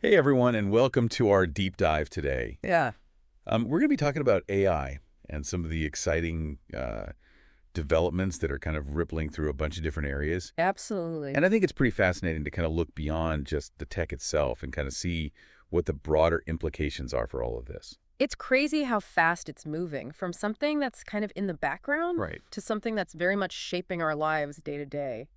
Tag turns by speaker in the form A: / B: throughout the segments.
A: Hey, everyone, and welcome to our deep dive today.
B: Yeah.
A: We're going to be talking about AI and some of the exciting developments that are kind of rippling through a bunch of different areas.
B: Absolutely.
A: And I think it's pretty fascinating to kind of look beyond just the tech itself and kind of see what the broader implications are for all of this.
B: It's crazy how fast it's moving from something that's kind of in the background
A: Right.
B: to something that's very much shaping our lives day to day.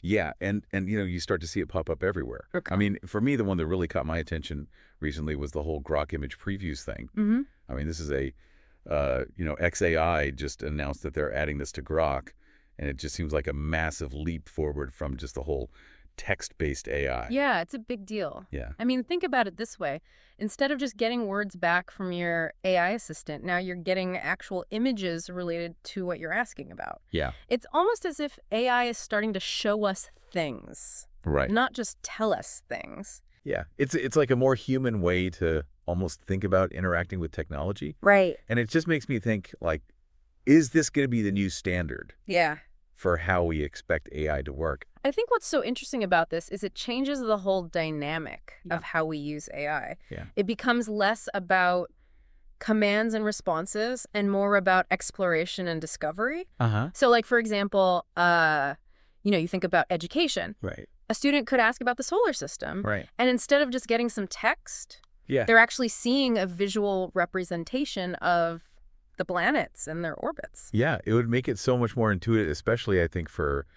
A: Yeah, and you start to see it pop up everywhere.
B: Okay.
A: I mean, for me, the one that really caught my attention recently was the whole Grok image previews thing.
B: Mm-hmm.
A: I mean, this is XAI just announced that they're adding this to Grok, and it just seems like a massive leap forward from just the whole text-based AI.
B: Yeah, it's a big deal.
A: Yeah.
B: I mean, think about it this way. Instead of just getting words back from your AI assistant, now you're getting actual images related to what you're asking about.
A: Yeah.
B: It's almost as if AI is starting to show us things,
A: Right.
B: not just tell us things.
A: Yeah. It's like a more human way to almost think about interacting with technology.
B: Right.
A: And it just makes me think, like, is this going to be the new standard
B: Yeah.
A: for how we expect AI to work?
B: I think what's so interesting about this is it changes the whole dynamic of how we use AI.
A: Yeah.
B: It becomes less about commands and responses and more about exploration and discovery.
A: Uh-huh.
B: So like, for example, you think about education.
A: Right.
B: A student could ask about the solar system.
A: Right.
B: And instead of just getting some text,
A: Yeah.
B: they're actually seeing a visual representation of the planets and their orbits.
A: Yeah, it would make it so much more intuitive, especially, I think, for,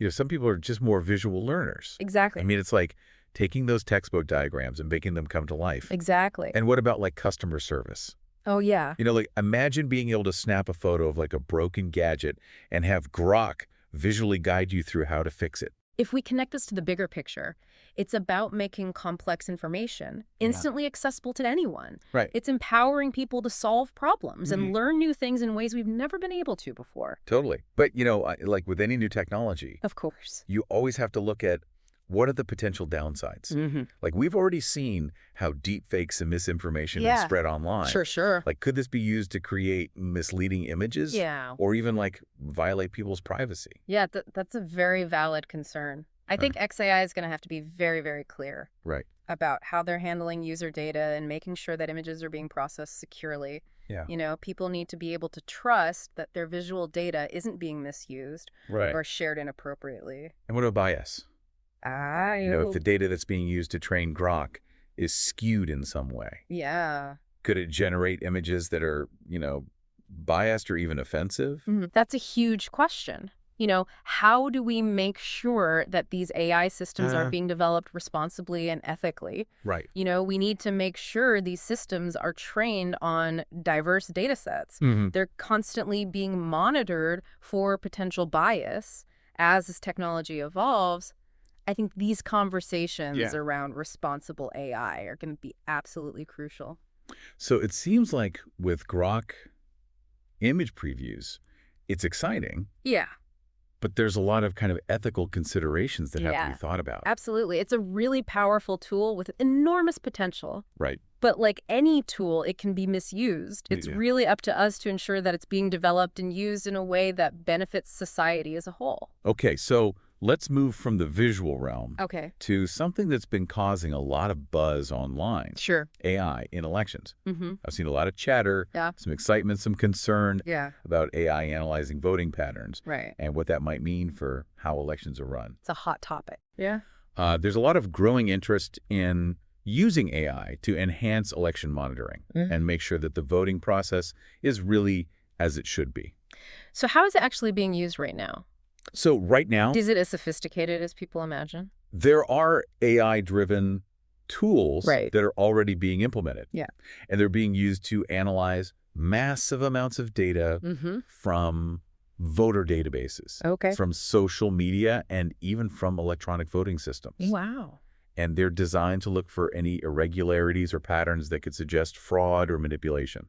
A: some people are just more visual learners.
B: Exactly.
A: I mean, it's like taking those textbook diagrams and making them come to life.
B: Exactly.
A: And what about, like, customer service?
B: Oh, yeah.
A: Like, imagine being able to snap a photo of, like, a broken gadget and have Grok visually guide you through how to fix it.
B: If we connect this to the bigger picture, it's about making complex information instantly accessible to anyone.
A: Right.
B: It's empowering people to solve problems and learn new things in ways we've never been able to before.
A: Totally. But, like with any new technology,
B: Of course.
A: you always have to look at what are the potential downsides.
B: Mm-hmm.
A: Like, we've already seen how deep fakes and misinformation is spread online.
B: Sure.
A: Like, could this be used to create misleading images?
B: Yeah.
A: Or even, like, violate people's privacy?
B: Yeah, that's a very valid concern. I think XAI is going to have to be very, very clear
A: Right.
B: about how they're handling user data and making sure that images are being processed securely.
A: Yeah.
B: People need to be able to trust that their visual data isn't being misused
A: Right.
B: or shared inappropriately.
A: And what about bias? If the data that's being used to train Grok is skewed in some way,
B: Yeah.
A: could it generate images that are, biased or even offensive?
B: That's a huge question. How do we make sure that these AI systems are being developed responsibly and ethically?
A: Right.
B: We need to make sure these systems are trained on diverse data sets. They're constantly being monitored for potential bias. As this technology evolves, I think these conversations around responsible AI are going to be absolutely crucial.
A: So it seems like with Grok image previews, it's exciting.
B: Yeah.
A: But there's a lot of kind of ethical considerations that have to be thought about.
B: Absolutely. It's a really powerful tool with enormous potential.
A: Right.
B: But like any tool, it can be misused. It's really up to us to ensure that it's being developed and used in a way that benefits society as a whole.
A: Okay, so let's move from the visual realm to something that's been causing a lot of buzz online.
B: Sure.
A: AI in elections.
B: Mm-hmm.
A: I've seen a lot of chatter, some excitement, some concern about AI analyzing voting patterns and what that might mean for how elections are run.
B: It's a hot topic. Yeah.
A: There's a lot of growing interest in using AI to enhance election monitoring and make sure that the voting process is really as it should be.
B: So how is it actually being used right now?
A: So right now,
B: Is it as sophisticated as people imagine?
A: there are AI-driven tools that are already being implemented.
B: Yeah.
A: And they're being used to analyze massive amounts of data from voter databases, from social media, and even from electronic voting systems.
B: Wow.
A: And they're designed to look for any irregularities or patterns that could suggest fraud or manipulation.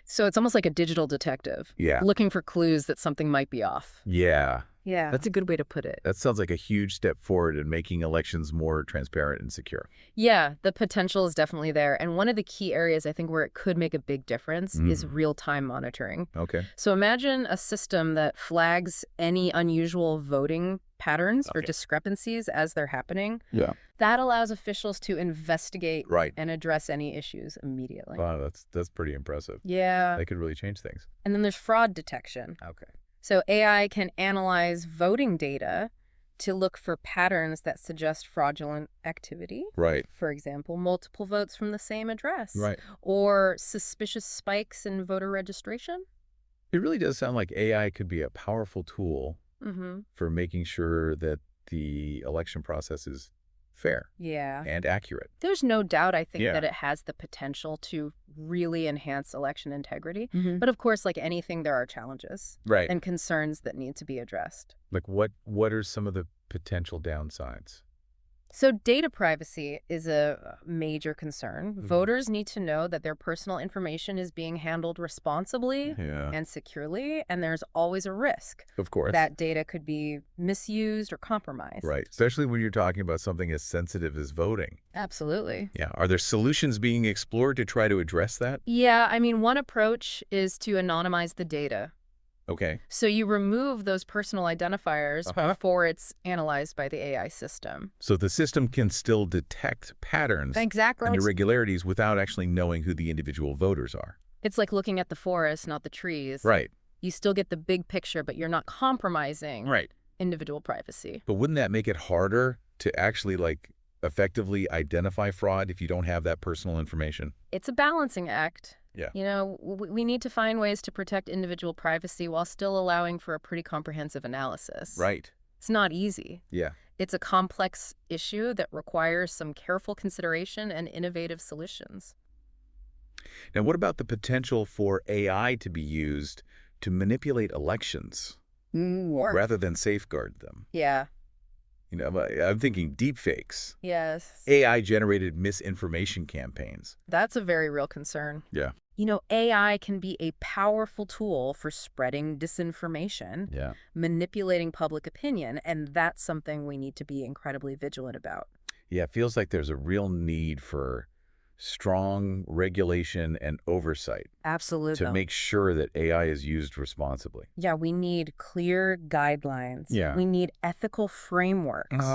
B: So it's almost like a digital detective.
A: Yeah.
B: Looking for clues that something might be off.
A: Yeah.
B: Yeah. That's a good way to put it.
A: That sounds like a huge step forward in making elections more transparent and secure.
B: Yeah, the potential is definitely there. And one of the key areas I think where it could make a big difference is real-time monitoring.
A: Okay.
B: So imagine a system that flags any unusual voting patterns or discrepancies as they're happening.
A: Yeah.
B: That allows officials to investigate
A: Right.
B: and address any issues immediately.
A: Wow, that's pretty impressive.
B: Yeah.
A: They could really change things.
B: And then there's fraud detection.
A: Okay.
B: So AI can analyze voting data to look for patterns that suggest fraudulent activity.
A: Right.
B: For example, multiple votes from the same address.
A: Right.
B: Or suspicious spikes in voter registration.
A: It really does sound like AI could be a powerful tool for making sure that the election process is fair and accurate.
B: There's no doubt, I think, that it has the potential to really enhance election integrity. But of course, like anything, there are challenges and concerns that need to be addressed.
A: Like what are some of the potential downsides?
B: So data privacy is a major concern. Voters need to know that their personal information is being handled responsibly and securely, and there's always a risk,
A: of course,
B: that data could be misused or compromised.
A: Right, especially when you're talking about something as sensitive as voting.
B: Absolutely.
A: Yeah. Are there solutions being explored to try to address that?
B: Yeah, I mean, one approach is to anonymize the data.
A: Okay.
B: So you remove those personal identifiers before it's analyzed by the AI system.
A: So the system can still detect patterns and irregularities without actually knowing who the individual voters are.
B: It's like looking at the forest, not the trees.
A: Right.
B: You still get the big picture, but you're not compromising individual privacy.
A: But wouldn't that make it harder to actually, like, effectively identify fraud if you don't have that personal information?
B: It's a balancing act.
A: Yeah.
B: You know, we need to find ways to protect individual privacy while still allowing for a pretty comprehensive analysis.
A: Right.
B: It's not easy.
A: Yeah.
B: It's a complex issue that requires some careful consideration and innovative solutions.
A: Now, what about the potential for AI to be used to manipulate elections rather than safeguard them?
B: Yeah.
A: You know, I'm thinking deepfakes.
B: Yes.
A: AI-generated misinformation campaigns.
B: That's a very real concern.
A: Yeah.
B: You know, AI can be a powerful tool for spreading disinformation, manipulating public opinion, and that's something we need to be incredibly vigilant about.
A: Yeah, it feels like there's a real need for strong regulation and oversight.
B: Absolutely.
A: To make sure that AI is used responsibly.
B: Yeah, we need clear guidelines.
A: Yeah.
B: We need ethical frameworks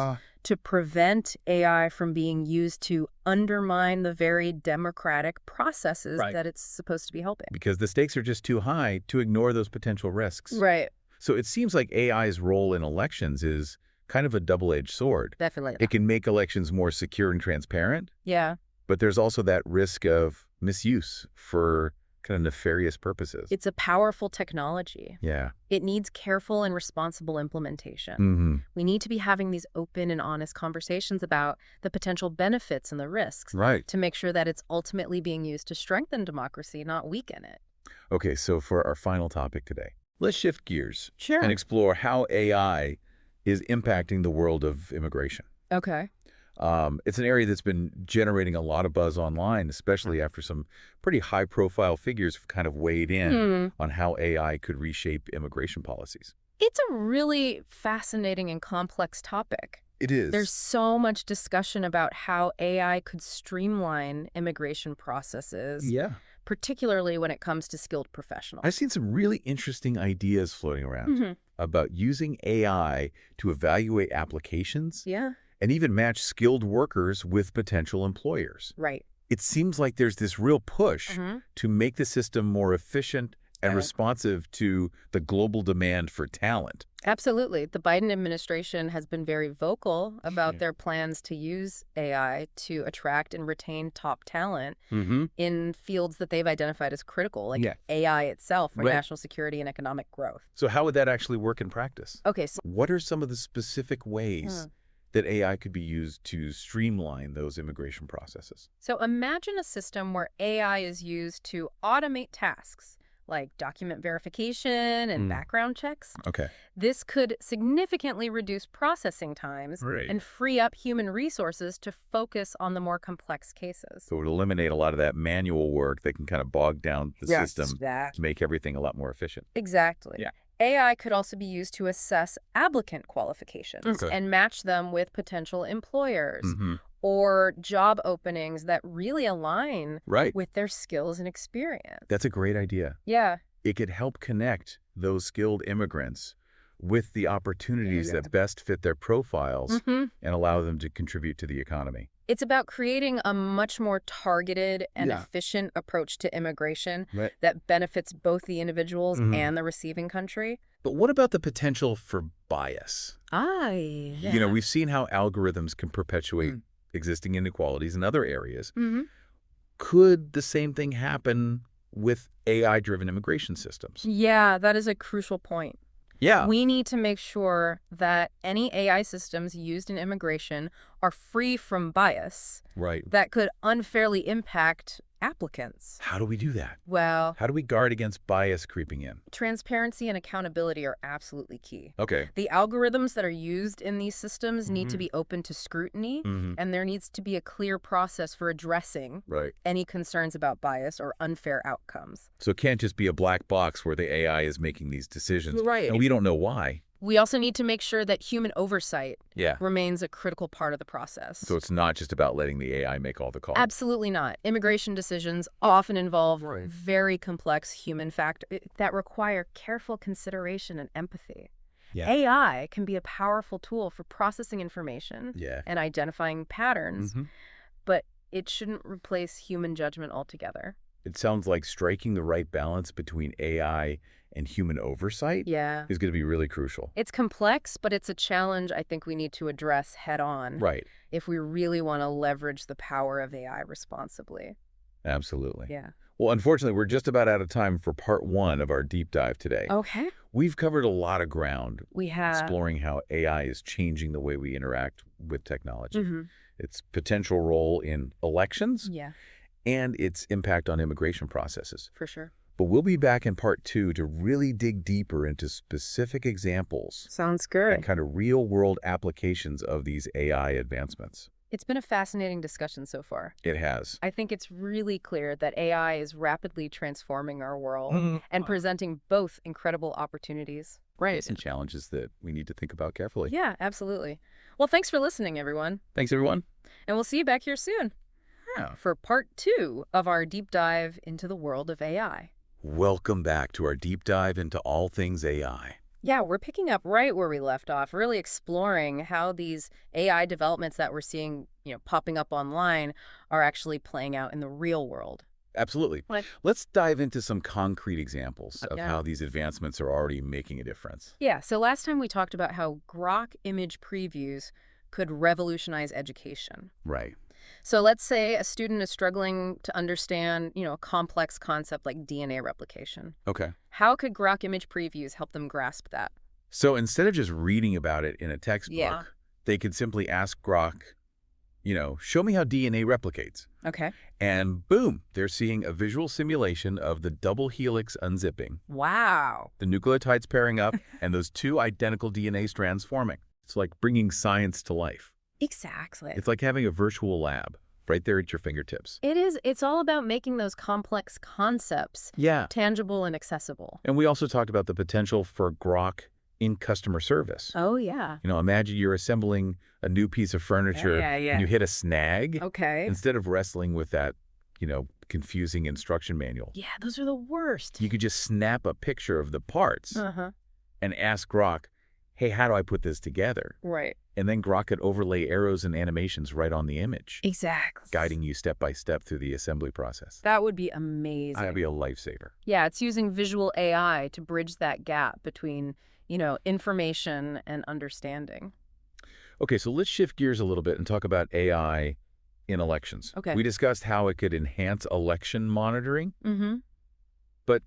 B: to prevent AI from being used to undermine the very democratic processes that it's supposed to be helping.
A: Because the stakes are just too high to ignore those potential risks.
B: Right.
A: So it seems like AI's role in elections is kind of a double-edged sword.
B: Definitely.
A: It can make elections more secure and transparent.
B: Yeah.
A: But there's also that risk of misuse for kind of nefarious purposes.
B: It's a powerful technology.
A: Yeah.
B: It needs careful and responsible implementation. We need to be having these open and honest conversations about the potential benefits and the risks to make sure that it's ultimately being used to strengthen democracy, not weaken it.
A: Okay, so for our final topic today, let's shift gears and explore how AI is impacting the world of immigration.
B: Okay.
A: It's an area that's been generating a lot of buzz online, especially after some pretty high-profile figures have kind of weighed in on how AI could reshape immigration policies.
B: It's a really fascinating and complex topic.
A: It is.
B: There's so much discussion about how AI could streamline immigration processes, particularly when it comes to skilled professionals.
A: I've seen some really interesting ideas floating around about using AI to evaluate applications and even match skilled workers with potential employers.
B: Right.
A: It seems like there's this real push to make the system more efficient and responsive to the global demand for talent.
B: Absolutely. The Biden administration has been very vocal about their plans to use AI to attract and retain top talent in fields that they've identified as critical, like AI itself for national security and economic growth.
A: So how would that actually work in practice?
B: Okay. So
A: what are some of the specific ways that AI could be used to streamline those immigration processes?
B: So imagine a system where AI is used to automate tasks like document verification and background checks.
A: Okay.
B: This could significantly reduce processing times and free up human resources to focus on the more complex cases.
A: So it would eliminate a lot of that manual work that can kind of bog down the system to make everything a lot more efficient.
B: Exactly. Yeah. AI could also be used to assess applicant qualifications and match them with potential employers or job openings that really align with their skills and experience.
A: That's a great idea.
B: Yeah.
A: It could help connect those skilled immigrants with the opportunities that best fit their profiles and allow them to contribute to the economy.
B: It's about creating a much more targeted and efficient approach to immigration that benefits both the individuals and the receiving country.
A: But what about the potential for bias?
B: Yeah.
A: We've seen how algorithms can perpetuate existing inequalities in other areas. Could the same thing happen with AI-driven immigration systems?
B: Yeah, that is a crucial point.
A: Yeah.
B: We need to make sure that any AI systems used in immigration are free from bias that could unfairly impact applicants.
A: How do we do that?
B: Well,
A: how do we guard against bias creeping in?
B: Transparency and accountability are absolutely key.
A: Okay.
B: The algorithms that are used in these systems need to be open to scrutiny, and there needs to be a clear process for addressing any concerns about bias or unfair outcomes.
A: So it can't just be a black box where the AI is making these decisions. And we don't know why.
B: We also need to make sure that human oversight remains a critical part of the process.
A: So it's not just about letting the AI make all the calls.
B: Absolutely not. Immigration decisions often involve very complex human factors that require careful consideration and empathy. AI can be a powerful tool for processing information and identifying patterns, but it shouldn't replace human judgment altogether.
A: It sounds like striking the right balance between AI and human oversight is going to be really crucial.
B: It's complex, but it's a challenge I think we need to address head on if we really want to leverage the power of AI responsibly.
A: Absolutely.
B: Yeah.
A: Well, unfortunately, we're just about out of time for part 1 of our deep dive today.
B: Okay.
A: We've covered a lot of ground.
B: We have.
A: Exploring how AI is changing the way we interact with technology. Its potential role in elections. And its impact on immigration processes.
B: For sure.
A: But we'll be back in part 2 to really dig deeper into specific examples.
B: Sounds good.
A: And kind of real-world applications of these AI advancements.
B: It's been a fascinating discussion so far.
A: It has.
B: I think it's really clear that AI is rapidly transforming our world and presenting both incredible opportunities.
A: And challenges that we need to think about carefully.
B: Yeah, absolutely. Well, thanks for listening, everyone.
A: Thanks, everyone.
B: And we'll see you back here soon. For part 2 of our deep dive into the world of AI.
A: Welcome back to our deep dive into all things AI.
B: Yeah, we're picking up right where we left off, really exploring how these AI developments that we're seeing, popping up online are actually playing out in the real world.
A: Absolutely. Let's dive into some concrete examples of how these advancements are already making a difference.
B: Yeah, so last time we talked about how Grok image previews could revolutionize education. So let's say a student is struggling to understand, a complex concept like DNA replication. How could Grok image previews help them grasp that?
A: So instead of just reading about it in a textbook, they could simply ask Grok, show me how DNA replicates. And boom, they're seeing a visual simulation of the double helix unzipping.
B: Wow.
A: The nucleotides pairing up and those 2 identical DNA strands forming. It's like bringing science to life.
B: Exactly.
A: It's like having a virtual lab right there at your fingertips.
B: It is. It's all about making those complex concepts tangible and accessible.
A: And we also talked about the potential for Grok in customer service.
B: Oh, yeah.
A: Imagine you're assembling a new piece of furniture and you hit a snag. Instead of wrestling with that, confusing instruction manual.
B: Yeah, those are the worst.
A: You could just snap a picture of the parts and ask Grok, hey, how do I put this together? And then Grok could overlay arrows and animations right on the image.
B: Exactly.
A: Guiding you step by step through the assembly process.
B: That would be amazing.
A: That'd be a lifesaver.
B: Yeah, it's using visual AI to bridge that gap between, information and understanding.
A: Okay, so let's shift gears a little bit and talk about AI in elections. We discussed how it could enhance election monitoring. But,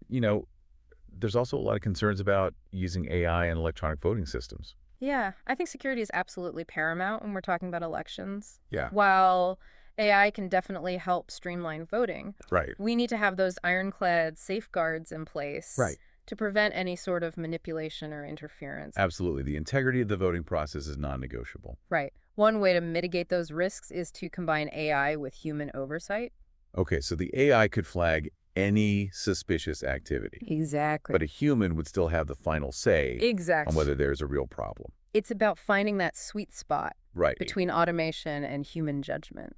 A: there's also a lot of concerns about using AI in electronic voting systems.
B: Yeah, I think security is absolutely paramount when we're talking about elections.
A: Yeah.
B: While AI can definitely help streamline voting, we need to have those ironclad safeguards in place to prevent any sort of manipulation or interference.
A: Absolutely. The integrity of the voting process is non-negotiable.
B: One way to mitigate those risks is to combine AI with human oversight.
A: Okay, so the AI could flag any suspicious activity.
B: Exactly.
A: But a human would still have the final say on whether there's a real problem.
B: It's about finding that sweet spot between automation and human judgment.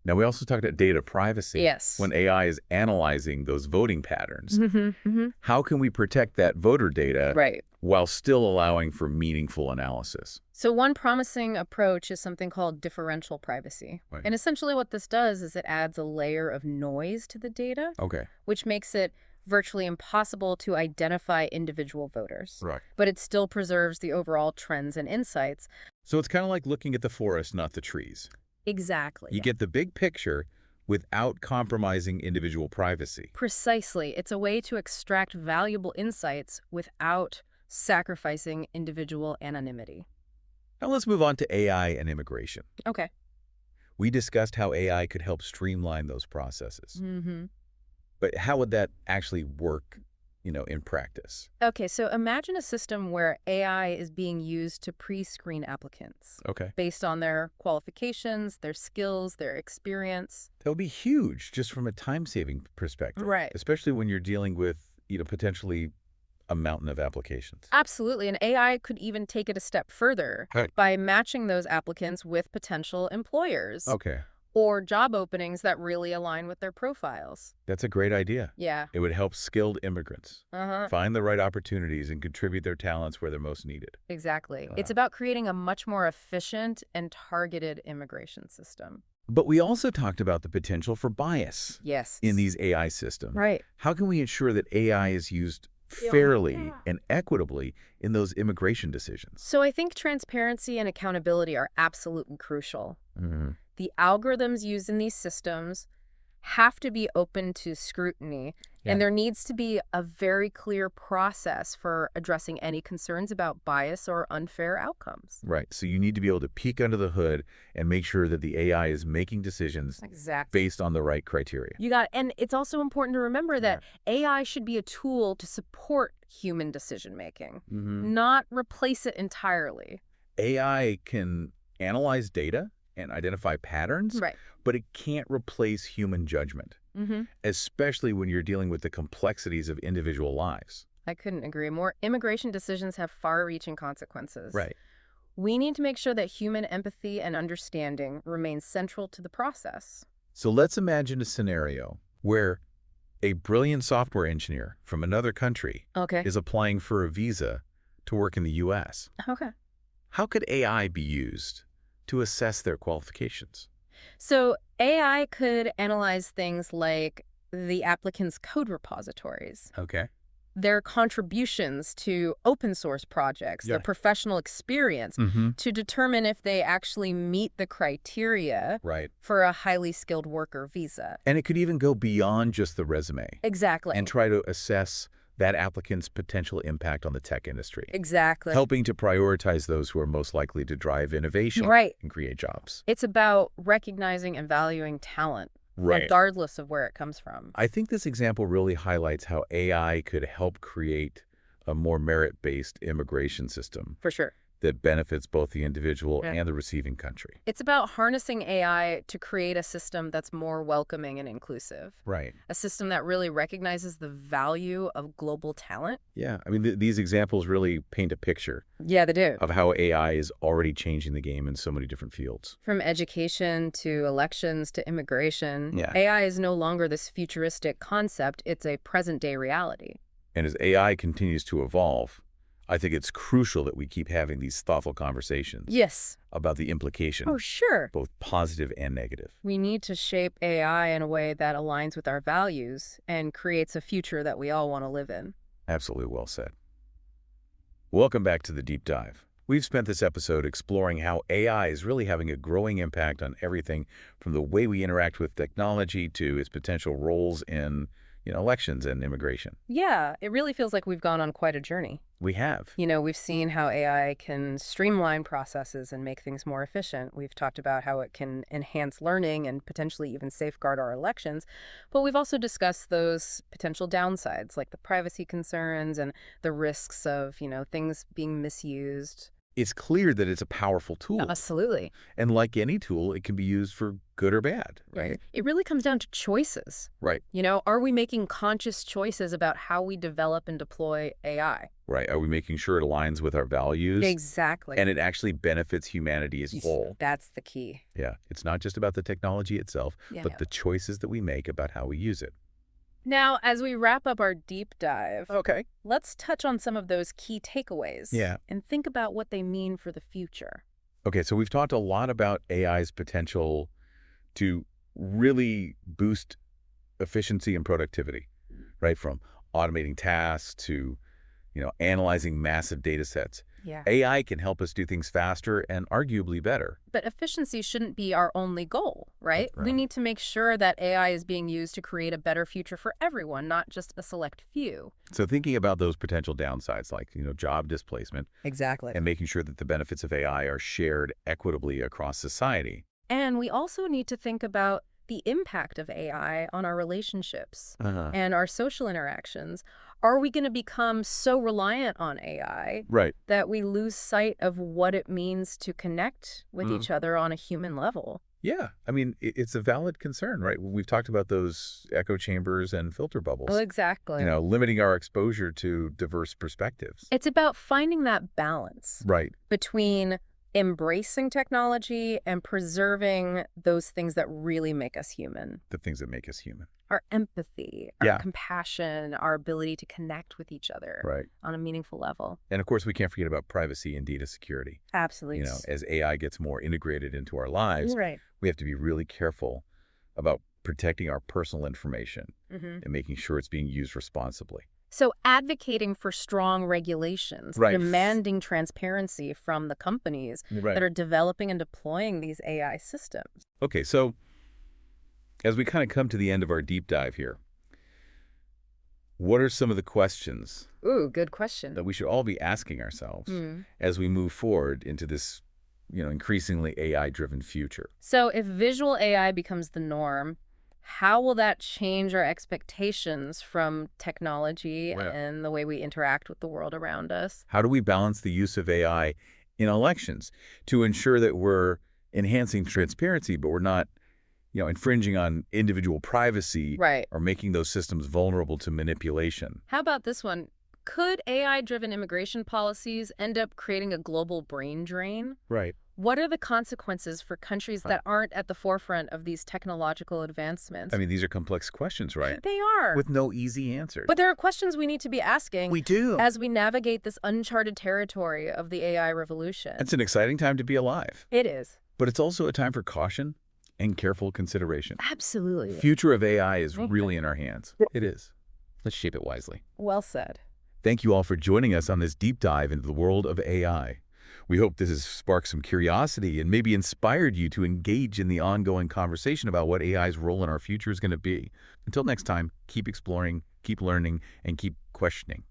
A: Now, we also talked about data privacy.
B: Yes.
A: When AI is analyzing those voting patterns,
B: Mm-hmm.
A: how can we protect that voter data
B: Right.
A: while still allowing for meaningful analysis?
B: So one promising approach is something called differential privacy.
A: Right.
B: And essentially what this does is it adds a layer of noise to the data,
A: Okay.
B: which makes it virtually impossible to identify individual voters.
A: Right.
B: But it still preserves the overall trends and insights.
A: So it's kind of like looking at the forest, not the trees.
B: Exactly.
A: You get the big picture without compromising individual privacy.
B: Precisely. It's a way to extract valuable insights without sacrificing individual anonymity.
A: Now let's move on to AI and immigration.
B: Okay.
A: We discussed how AI could help streamline those processes.
B: Mm-hmm.
A: But how would that actually work, in practice?
B: Okay, so imagine a system where AI is being used to pre-screen applicants
A: Okay.
B: based on their qualifications, their skills, their experience.
A: That would be huge just from a time-saving perspective.
B: Right.
A: Especially when you're dealing with, potentially a mountain of applications.
B: Absolutely, and AI could even take it a step further by matching those applicants with potential employers.
A: Okay.
B: Or job openings that really align with their profiles.
A: That's a great idea.
B: Yeah.
A: It would help skilled immigrants find the right opportunities and contribute their talents where they're most needed.
B: Exactly. It's about creating a much more efficient and targeted immigration system.
A: But we also talked about the potential for bias
B: Yes.
A: in these AI systems.
B: Right.
A: How can we ensure that AI is used fairly and equitably in those immigration decisions?
B: So I think transparency and accountability are absolutely crucial.
A: Mm-hmm.
B: The algorithms used in these systems have to be open to scrutiny, and there needs to be a very clear process for addressing any concerns about bias or unfair outcomes.
A: Right. So you need to be able to peek under the hood and make sure that the AI is making decisions based on the right criteria.
B: You got it. And it's also important to remember that AI should be a tool to support human decision-making, not replace it entirely.
A: AI can analyze data and identify patterns, but it can't replace human judgment, especially when you're dealing with the complexities of individual lives.
B: I couldn't agree more. Immigration decisions have far-reaching consequences.
A: Right.
B: We need to make sure that human empathy and understanding remain central to the process.
A: So let's imagine a scenario where a brilliant software engineer from another country is applying for a visa to work in the U.S.
B: Okay.
A: How could AI be used to assess their qualifications?
B: So AI could analyze things like the applicant's code repositories, their contributions to open source projects, their professional experience, to determine if they actually meet the criteria for a highly skilled worker visa.
A: And it could even go beyond just the resume.
B: Exactly.
A: And try to assess that applicant's potential impact on the tech industry.
B: Exactly.
A: Helping to prioritize those who are most likely to drive innovation and create jobs.
B: It's about recognizing and valuing talent, regardless of where it comes from.
A: I think this example really highlights how AI could help create a more merit-based immigration system.
B: For sure.
A: That benefits both the individual and the receiving country.
B: It's about harnessing AI to create a system that's more welcoming and inclusive.
A: Right.
B: A system that really recognizes the value of global talent.
A: Yeah. I mean, these examples really paint a picture.
B: Yeah, they do.
A: Of how AI is already changing the game in so many different fields.
B: From education to elections to immigration, AI is no longer this futuristic concept. It's a present-day reality.
A: And as AI continues to evolve, I think it's crucial that we keep having these thoughtful conversations.
B: Yes.
A: About the implication.
B: Oh, sure.
A: Both positive and negative.
B: We need to shape AI in a way that aligns with our values and creates a future that we all want to live in.
A: Absolutely well said. Welcome back to the Deep Dive. We've spent this episode exploring how AI is really having a growing impact on everything from the way we interact with technology to its potential roles in elections and immigration.
B: Yeah, it really feels like we've gone on quite a journey.
A: We have.
B: We've seen how AI can streamline processes and make things more efficient. We've talked about how it can enhance learning and potentially even safeguard our elections. But we've also discussed those potential downsides, like the privacy concerns and the risks of, things being misused.
A: It's clear that it's a powerful tool.
B: Absolutely.
A: And like any tool, it can be used for good or bad, right?
B: It really comes down to choices.
A: Right.
B: Are we making conscious choices about how we develop and deploy AI?
A: Right. Are we making sure it aligns with our values?
B: Exactly.
A: And it actually benefits humanity as a whole.
B: That's the key.
A: Yeah. It's not just about the technology itself,
B: Yeah.
A: but the choices that we make about how we use it.
B: Now, as we wrap up our deep dive,
A: Okay.
B: let's touch on some of those key takeaways.
A: Yeah.
B: And think about what they mean for the future.
A: Okay, so we've talked a lot about AI's potential to really boost efficiency and productivity, right? From automating tasks to, analyzing massive data sets.
B: Yeah.
A: AI can help us do things faster and arguably better.
B: But efficiency shouldn't be our only goal, right?
A: Right.
B: We need to make sure that AI is being used to create a better future for everyone, not just a select few.
A: So thinking about those potential downsides like, job displacement.
B: Exactly.
A: And making sure that the benefits of AI are shared equitably across society.
B: And we also need to think about the impact of AI on our relationships and our social interactions. Are we going to become so reliant on AI that we lose sight of what it means to connect with each other on a human level?
A: Yeah. I mean, it's a valid concern, right? We've talked about those echo chambers and filter bubbles.
B: Oh, exactly.
A: Limiting our exposure to diverse perspectives.
B: It's about finding that balance between embracing technology and preserving those things that really make us human.
A: The things that make us human.
B: Our empathy, our compassion, our ability to connect with each other on a meaningful level.
A: And of course, we can't forget about privacy and data security.
B: Absolutely.
A: As AI gets more integrated into our lives, we have to be really careful about protecting our personal information and making sure it's being used responsibly.
B: So advocating for strong regulations, demanding transparency from the companies that are developing and deploying these AI systems.
A: Okay, so as we kind of come to the end of our deep dive here, what are some of the questions
B: good question.
A: that we should all be asking ourselves as we move forward into this, increasingly AI-driven future?
B: So if visual AI becomes the norm, how will that change our expectations from technology and the way we interact with the world around us?
A: How do we balance the use of AI in elections to ensure that we're enhancing transparency, but we're not, infringing on individual privacy or making those systems vulnerable to manipulation?
B: How about this one? Could AI-driven immigration policies end up creating a global brain drain? What are the consequences for countries that aren't at the forefront of these technological advancements?
A: I mean, these are complex questions, right?
B: They are.
A: With no easy answers.
B: But there are questions we need to be asking.
A: We do.
B: As we navigate this uncharted territory of the AI revolution.
A: It's an exciting time to be alive.
B: It is.
A: But it's also a time for caution and careful consideration.
B: Absolutely.
A: The future of AI is really in our hands. It is. Let's shape it wisely.
B: Well said.
A: Thank you all for joining us on this deep dive into the world of AI. We hope this has sparked some curiosity and maybe inspired you to engage in the ongoing conversation about what AI's role in our future is going to be. Until next time, keep exploring, keep learning, and keep questioning.